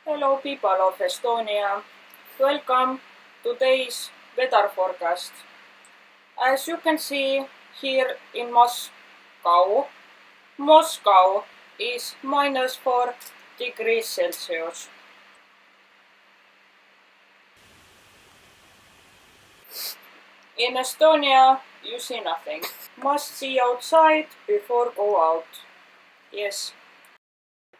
Hello people of Estonia. Welcome to today's weather forecast. As you can see here in Moscow is -4 degrees Celsius. In Estonia, you see nothing. Must see outside before go out. Yes.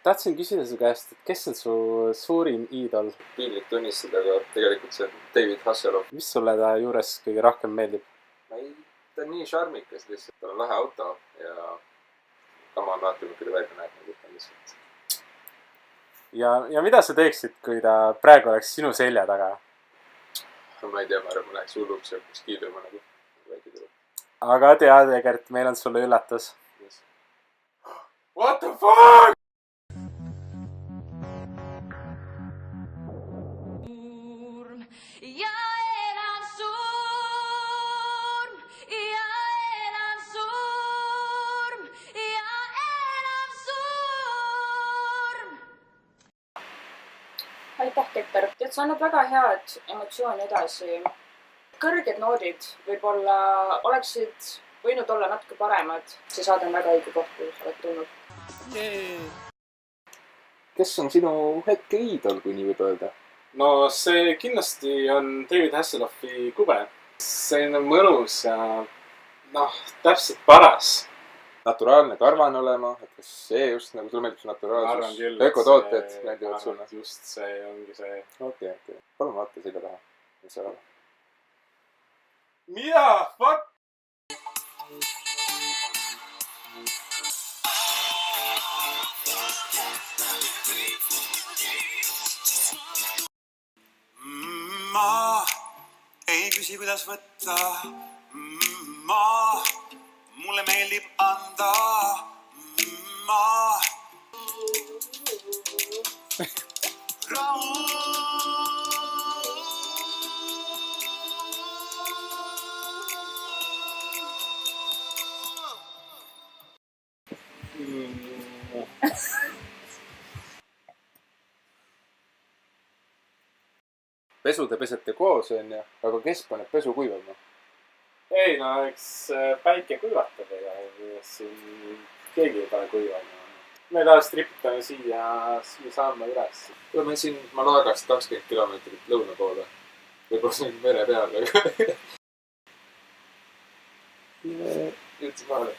Tahtsin küsida su käest, et kes on su suurim iidol? Piinlik tunnistada, aga tegelikult see on David Hasselhoff. Mis sulle ta juures kõige rohkem meeldib? Ta on nii šarmikas lihtsalt, tal on lahe auto ja kama on vaatama, kui ta välja näeb nagu lihtsalt. Ja mida sa teeksid, kui ta praegu oleks sinu selja taga? Ma ei tea, ma arvan, ma läheks hulluks ja hakkaks kiiduma nagu väike tuleb. Aga tead, Egert, meil on sulle üllatus. Yes. What the fuck? Aitäh, Keter. Tead, sa annad väga head emotsiooni edasi. Kõrged noodid võib-olla oleksid võinud olla natuke paremad. See saade on väga õige koht, kui sa oled tulnud. Kes on sinu hetke iidol, kui nii võib öelda? No see kindlasti on David Hasselhoffi kube. See on mõnus ja täpselt paras. Naturaalne karvan olema, et kas see just nagu sulle meeldib naturaalsus? Ökotooted meeldivad sulle? Just see ongi see. Okei. Palun vaata selja taha. Mis seal on? Mida? Fuck? Ma ei küsi, kuidas võtta. Mulle meeldib anda. Rahu. Pesu te pesete koos, on ju, aga kes paneb pesu kuivama? Ei, no eks päike kuivatab ja siin keegi ei pane kuivama. Me taas tripitame siia samme üles. Oleme siin Malagast 20 kilomeetrit lõuna poole. Võib-olla see on mere peal, aga... Jõudsin vahele.